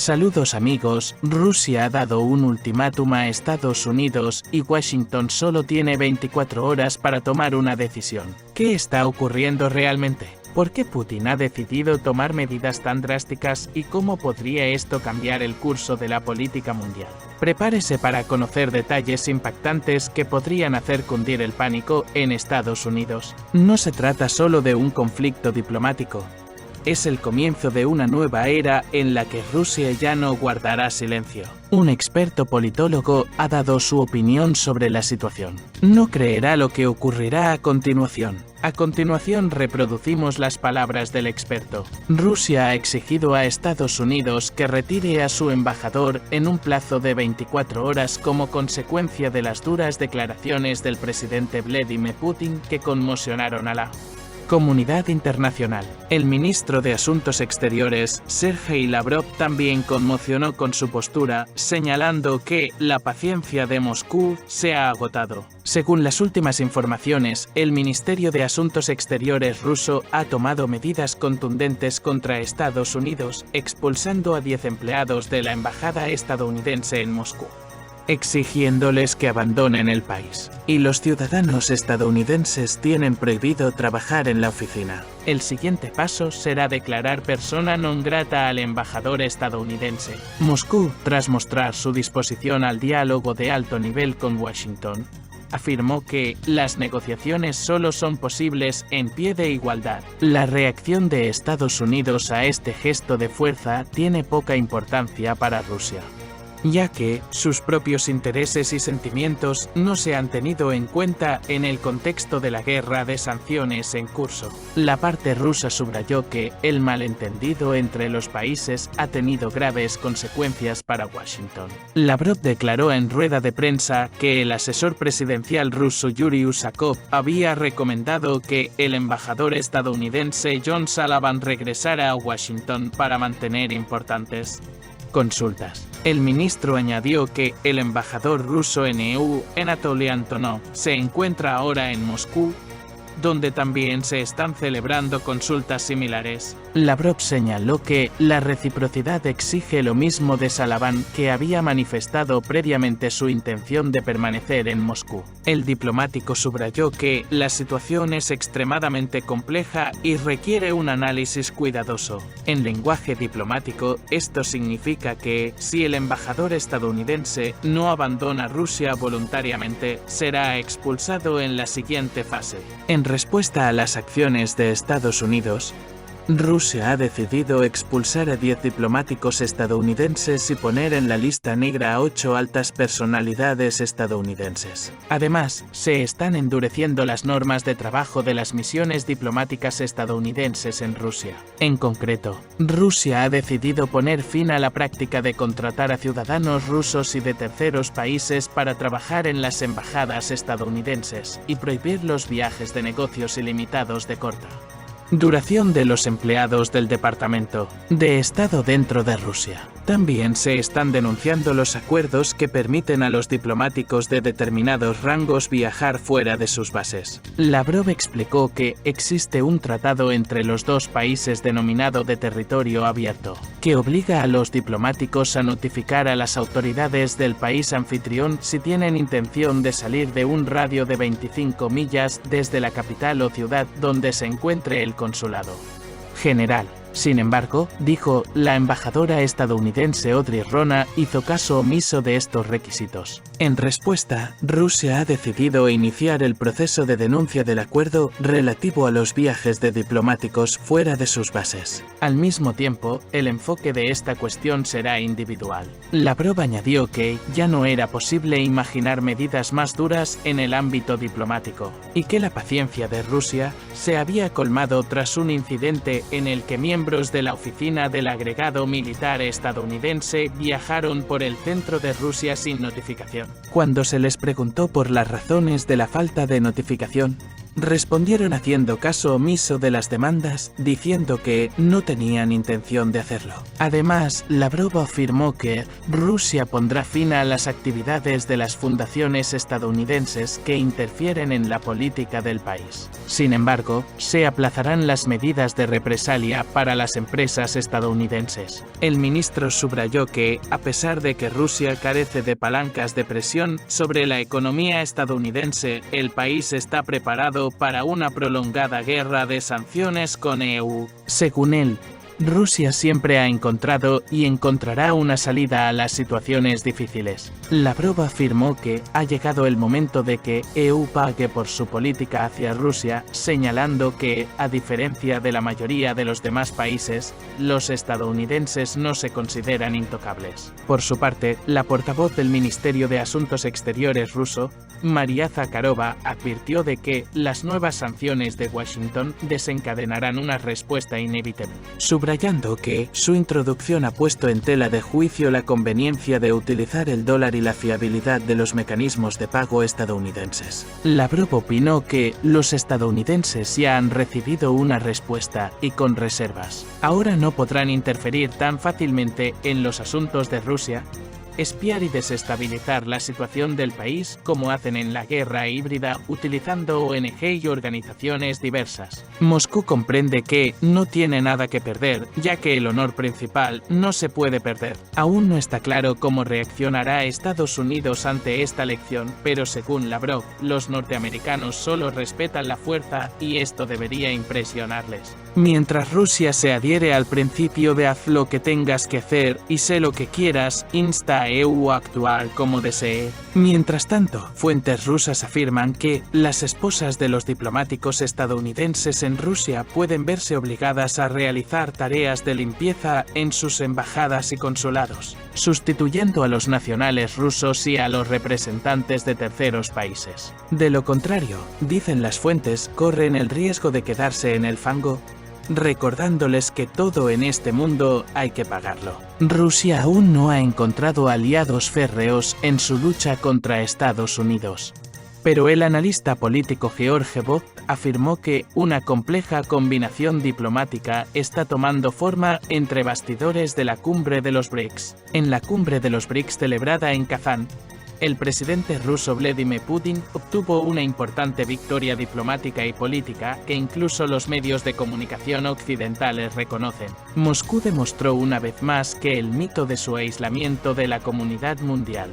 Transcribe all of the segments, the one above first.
Saludos amigos, Rusia ha dado un ultimátum a Estados Unidos y Washington solo tiene 24 horas para tomar una decisión. ¿Qué está ocurriendo realmente? ¿Por qué Putin ha decidido tomar medidas tan drásticas y cómo podría esto cambiar el curso de la política mundial? Prepárese para conocer detalles impactantes que podrían hacer cundir el pánico en Estados Unidos. No se trata solo de un conflicto diplomático. Es el comienzo de una nueva era en la que Rusia ya no guardará silencio. Un experto politólogo ha dado su opinión sobre la situación. No creerá lo que ocurrirá a continuación. A continuación reproducimos las palabras del experto. Rusia ha exigido a Estados Unidos que retire a su embajador en un plazo de 24 horas como consecuencia de las duras declaraciones del presidente Vladimir Putin que conmocionaron a la comunidad internacional. El ministro de Asuntos Exteriores, Sergei Lavrov, también conmocionó con su postura, señalando que la paciencia de Moscú se ha agotado. Según las últimas informaciones, el Ministerio de Asuntos Exteriores ruso ha tomado medidas contundentes contra Estados Unidos, expulsando a 10 empleados de la embajada estadounidense en Moscú, exigiéndoles que abandonen el país. Y los ciudadanos estadounidenses tienen prohibido trabajar en la oficina. El siguiente paso será declarar persona non grata al embajador estadounidense. Moscú, tras mostrar su disposición al diálogo de alto nivel con Washington, afirmó que las negociaciones solo son posibles en pie de igualdad. La reacción de Estados Unidos a este gesto de fuerza tiene poca importancia para Rusia, ya que sus propios intereses y sentimientos no se han tenido en cuenta en el contexto de la guerra de sanciones en curso. La parte rusa subrayó que el malentendido entre los países ha tenido graves consecuencias para Washington. Lavrov declaró en rueda de prensa que el asesor presidencial ruso Yuri Usakov había recomendado que el embajador estadounidense John Sullivan regresara a Washington para mantener importantes consultas. El ministro añadió que el embajador ruso en EU, Anatoly Antonov, se encuentra ahora en Moscú, donde también se están celebrando consultas similares. Lavrov señaló que la reciprocidad exige lo mismo de Sullivan, que había manifestado previamente su intención de permanecer en Moscú. El diplomático subrayó que la situación es extremadamente compleja y requiere un análisis cuidadoso. En lenguaje diplomático, esto significa que, si el embajador estadounidense no abandona Rusia voluntariamente, será expulsado en la siguiente fase. En respuesta a las acciones de Estados Unidos, Rusia ha decidido expulsar a 10 diplomáticos estadounidenses y poner en la lista negra a 8 altas personalidades estadounidenses. Además, se están endureciendo las normas de trabajo de las misiones diplomáticas estadounidenses en Rusia. En concreto, Rusia ha decidido poner fin a la práctica de contratar a ciudadanos rusos y de terceros países para trabajar en las embajadas estadounidenses y prohibir los viajes de negocios ilimitados de corta duración de los empleados del Departamento de Estado dentro de Rusia. También se están denunciando los acuerdos que permiten a los diplomáticos de determinados rangos viajar fuera de sus bases. Lavrov explicó que existe un tratado entre los dos países denominado de territorio abierto, que obliga a los diplomáticos a notificar a las autoridades del país anfitrión si tienen intención de salir de un radio de 25 millas desde la capital o ciudad donde se encuentre el consulado general. Sin embargo, dijo, la embajadora estadounidense Audrey Rona hizo caso omiso de estos requisitos. En respuesta, Rusia ha decidido iniciar el proceso de denuncia del acuerdo relativo a los viajes de diplomáticos fuera de sus bases. Al mismo tiempo, el enfoque de esta cuestión será individual. Lavrov añadió que ya no era posible imaginar medidas más duras en el ámbito diplomático, y que la paciencia de Rusia se había colmado tras un incidente en el que miembros de la oficina del agregado militar estadounidense viajaron por el centro de Rusia sin notificación. Cuando se les preguntó por las razones de la falta de notificación, respondieron haciendo caso omiso de las demandas, diciendo que no tenían intención de hacerlo. Además, Lavrov afirmó que Rusia pondrá fin a las actividades de las fundaciones estadounidenses que interfieren en la política del país. Sin embargo, se aplazarán las medidas de represalia para las empresas estadounidenses. El ministro subrayó que, a pesar de que Rusia carece de palancas de presión sobre la economía estadounidense, el país está preparado para una prolongada guerra de sanciones con EU. Según él, Rusia siempre ha encontrado y encontrará una salida a las situaciones difíciles. Lavrov afirmó que ha llegado el momento de que EU pague por su política hacia Rusia, señalando que, a diferencia de la mayoría de los demás países, los estadounidenses no se consideran intocables. Por su parte, la portavoz del Ministerio de Asuntos Exteriores ruso, Maria Zakharova, advirtió de que las nuevas sanciones de Washington desencadenarán una respuesta inevitable, subrayando que su introducción ha puesto en tela de juicio la conveniencia de utilizar el dólar y la fiabilidad de los mecanismos de pago estadounidenses. Lavrov opinó que los estadounidenses ya han recibido una respuesta y con reservas. Ahora no podrán interferir tan fácilmente en los asuntos de Rusia, espiar y desestabilizar la situación del país como hacen en la guerra híbrida utilizando ONG y organizaciones diversas. Moscú comprende que no tiene nada que perder, ya que el honor principal no se puede perder. Aún no está claro cómo reaccionará Estados Unidos ante esta lección, pero según Lavrov, los norteamericanos solo respetan la fuerza y esto debería impresionarles. Mientras Rusia se adhiere al principio de haz lo que tengas que hacer y sé lo que quieras, insta a EU a actuar como desee. Mientras tanto, fuentes rusas afirman que las esposas de los diplomáticos estadounidenses en Rusia pueden verse obligadas a realizar tareas de limpieza en sus embajadas y consulados, sustituyendo a los nacionales rusos y a los representantes de terceros países. De lo contrario, dicen las fuentes, corren el riesgo de quedarse en el fango, recordándoles que todo en este mundo hay que pagarlo. Rusia aún no ha encontrado aliados férreos en su lucha contra Estados Unidos. Pero el analista político George Boff afirmó que una compleja combinación diplomática está tomando forma entre bastidores de la cumbre de los BRICS. En la cumbre de los BRICS celebrada en Kazán, el presidente ruso Vladimir Putin obtuvo una importante victoria diplomática y política que incluso los medios de comunicación occidentales reconocen. Moscú demostró una vez más que el mito de su aislamiento de la comunidad mundial,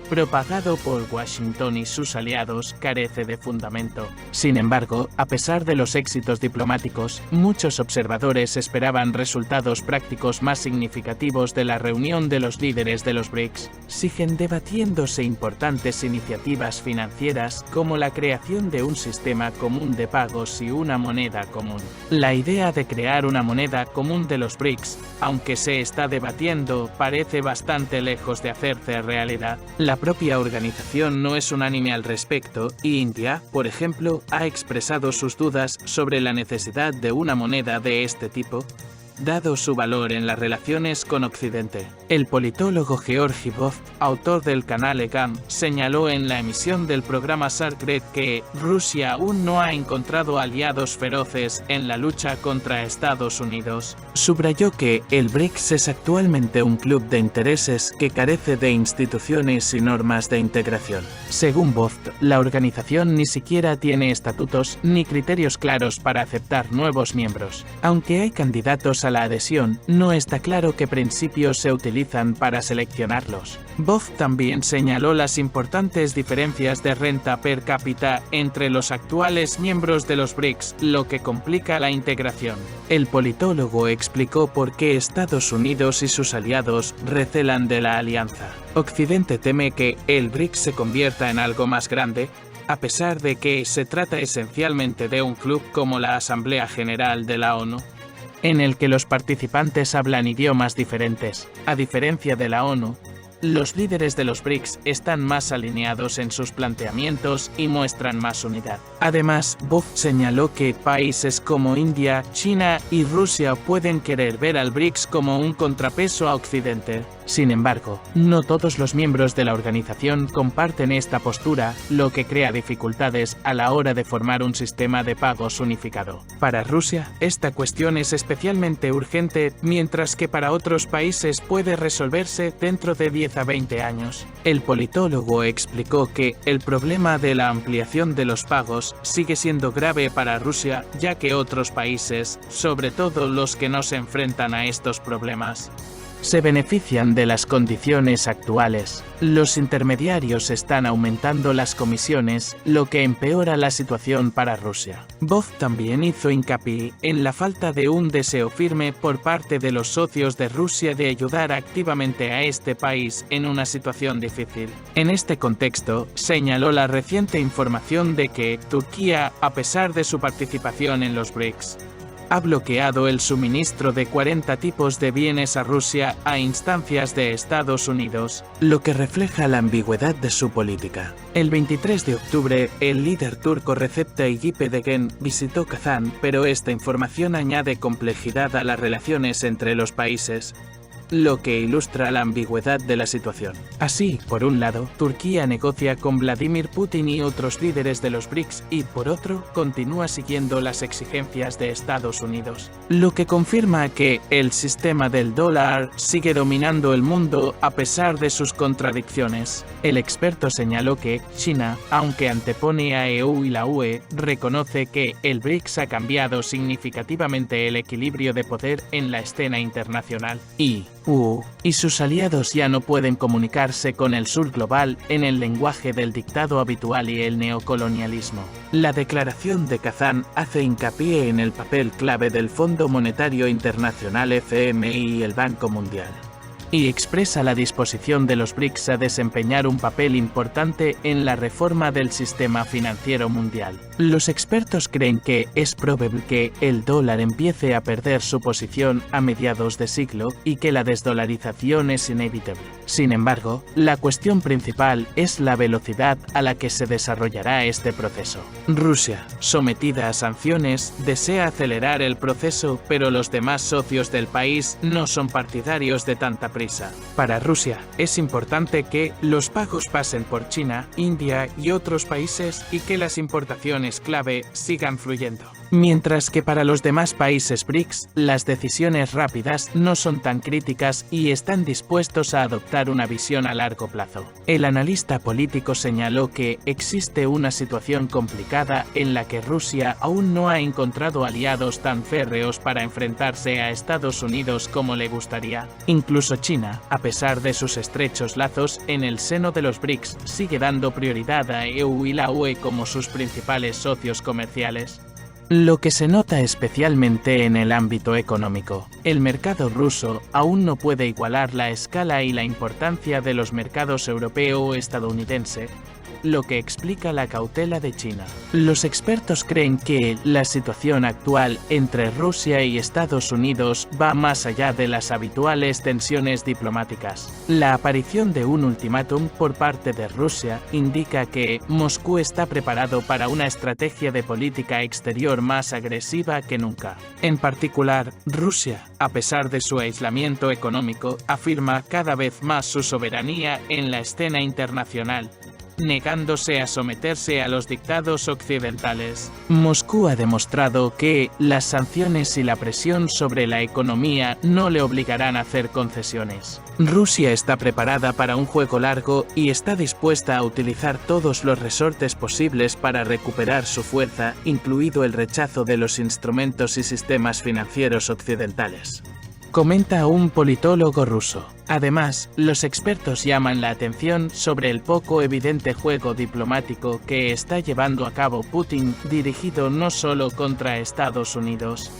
propagado por Washington y sus aliados, carece de fundamento. Sin embargo, a pesar de los éxitos diplomáticos, muchos observadores esperaban resultados prácticos más significativos de la reunión de los líderes de los BRICS. Siguen debatiéndose importantes iniciativas financieras como la creación de un sistema común de pagos y una moneda común. La idea de crear una moneda común de los BRICS, aunque se está debatiendo, parece bastante lejos de hacerse realidad. La propia organización no es unánime al respecto, y India, por ejemplo, ha expresado sus dudas sobre la necesidad de una moneda de este tipo, dado su valor en las relaciones con Occidente. El politólogo Georgi Boff, autor del canal EGAM, señaló en la emisión del programa Shark Red que Rusia aún no ha encontrado aliados feroces en la lucha contra Estados Unidos. Subrayó que el BRICS es actualmente un club de intereses que carece de instituciones y normas de integración. Según Boff, la organización ni siquiera tiene estatutos ni criterios claros para aceptar nuevos miembros. Aunque hay candidatos a la adhesión, no está claro qué principios se utilizan para seleccionarlos. Boff también señaló las importantes diferencias de renta per cápita entre los actuales miembros de los BRICS, lo que complica la integración. El politólogo explicó por qué Estados Unidos y sus aliados recelan de la alianza. Occidente teme que el BRICS se convierta en algo más grande, a pesar de que se trata esencialmente de un club como la Asamblea General de la ONU, en el que los participantes hablan idiomas diferentes. A diferencia de la ONU, los líderes de los BRICS están más alineados en sus planteamientos y muestran más unidad. Además, Boff señaló que países como India, China y Rusia pueden querer ver al BRICS como un contrapeso a Occidente. Sin embargo, no todos los miembros de la organización comparten esta postura, lo que crea dificultades a la hora de formar un sistema de pagos unificado. Para Rusia, esta cuestión es especialmente urgente, mientras que para otros países puede resolverse dentro de 10 a 20 años. El politólogo explicó que el problema de la ampliación de los pagos sigue siendo grave para Rusia, ya que otros países, sobre todo los que no se enfrentan a estos problemas, se benefician de las condiciones actuales. Los intermediarios están aumentando las comisiones, lo que empeora la situación para Rusia. Voz también hizo hincapié en la falta de un deseo firme por parte de los socios de Rusia de ayudar activamente a este país en una situación difícil. En este contexto, señaló la reciente información de que Turquía, a pesar de su participación en los BRICS, ha bloqueado el suministro de 40 tipos de bienes a Rusia a instancias de Estados Unidos, lo que refleja la ambigüedad de su política. El 23 de octubre, el líder turco Recep Tayyip Erdogan visitó Kazán, pero esta información añade complejidad a las relaciones entre los países, lo que ilustra la ambigüedad de la situación. Así, por un lado, Turquía negocia con Vladimir Putin y otros líderes de los BRICS y, por otro, continúa siguiendo las exigencias de Estados Unidos, lo que confirma que el sistema del dólar sigue dominando el mundo a pesar de sus contradicciones. El experto señaló que China, aunque antepone a EU y la UE, reconoce que el BRICS ha cambiado significativamente el equilibrio de poder en la escena internacional y sus aliados ya no pueden comunicarse con el sur global en el lenguaje del dictado habitual y el neocolonialismo. La declaración de Kazán hace hincapié en el papel clave del Fondo Monetario Internacional FMI y el Banco Mundial, y expresa la disposición de los BRICS a desempeñar un papel importante en la reforma del sistema financiero mundial. Los expertos creen que es probable que el dólar empiece a perder su posición a mediados de siglo y que la desdolarización es inevitable. Sin embargo, la cuestión principal es la velocidad a la que se desarrollará este proceso. Rusia, sometida a sanciones, desea acelerar el proceso, pero los demás socios del país no son partidarios de tanta prisa. Para Rusia, es importante que los pagos pasen por China, India y otros países y que las importaciones clave sigan fluyendo. Mientras que para los demás países BRICS, las decisiones rápidas no son tan críticas y están dispuestos a adoptar una visión a largo plazo. El analista político señaló que existe una situación complicada en la que Rusia aún no ha encontrado aliados tan férreos para enfrentarse a Estados Unidos como le gustaría. Incluso China, a pesar de sus estrechos lazos en el seno de los BRICS, sigue dando prioridad a EU y la UE como sus principales socios comerciales, lo que se nota especialmente en el ámbito económico. El mercado ruso aún no puede igualar la escala y la importancia de los mercados europeo o estadounidense, lo que explica la cautela de China. Los expertos creen que la situación actual entre Rusia y Estados Unidos va más allá de las habituales tensiones diplomáticas. La aparición de un ultimátum por parte de Rusia indica que Moscú está preparado para una estrategia de política exterior más agresiva que nunca. En particular, Rusia, a pesar de su aislamiento económico, afirma cada vez más su soberanía en la escena internacional, negándose a someterse a los dictados occidentales. Moscú ha demostrado que las sanciones y la presión sobre la economía no le obligarán a hacer concesiones. Rusia está preparada para un juego largo y está dispuesta a utilizar todos los resortes posibles para recuperar su fuerza, incluido el rechazo de los instrumentos y sistemas financieros occidentales, comenta un politólogo ruso. Además, los expertos llaman la atención sobre el poco evidente juego diplomático que está llevando a cabo Putin, dirigido no solo contra Estados Unidos,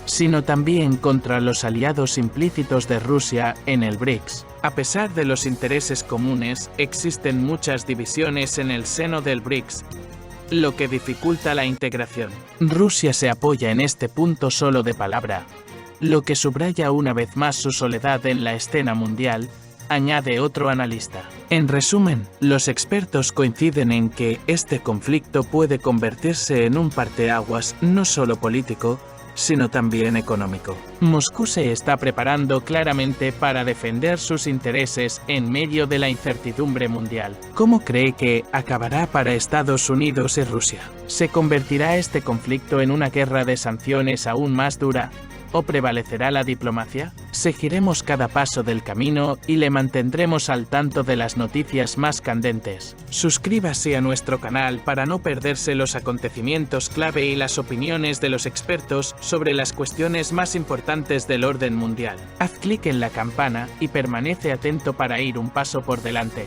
sino también contra los aliados implícitos de Rusia en el BRICS. A pesar de los intereses comunes, existen muchas divisiones en el seno del BRICS, lo que dificulta la integración. Rusia se apoya en este punto solo de palabra, lo que subraya una vez más su soledad en la escena mundial, añade otro analista. En resumen, los expertos coinciden en que este conflicto puede convertirse en un parteaguas no solo político, sino también económico. Moscú se está preparando claramente para defender sus intereses en medio de la incertidumbre mundial. ¿Cómo cree que acabará para Estados Unidos y Rusia? ¿Se convertirá este conflicto en una guerra de sanciones aún más dura? ¿O prevalecerá la diplomacia? Seguiremos cada paso del camino y le mantendremos al tanto de las noticias más candentes. Suscríbase a nuestro canal para no perderse los acontecimientos clave y las opiniones de los expertos sobre las cuestiones más importantes del orden mundial. Haz clic en la campana y permanece atento para ir un paso por delante.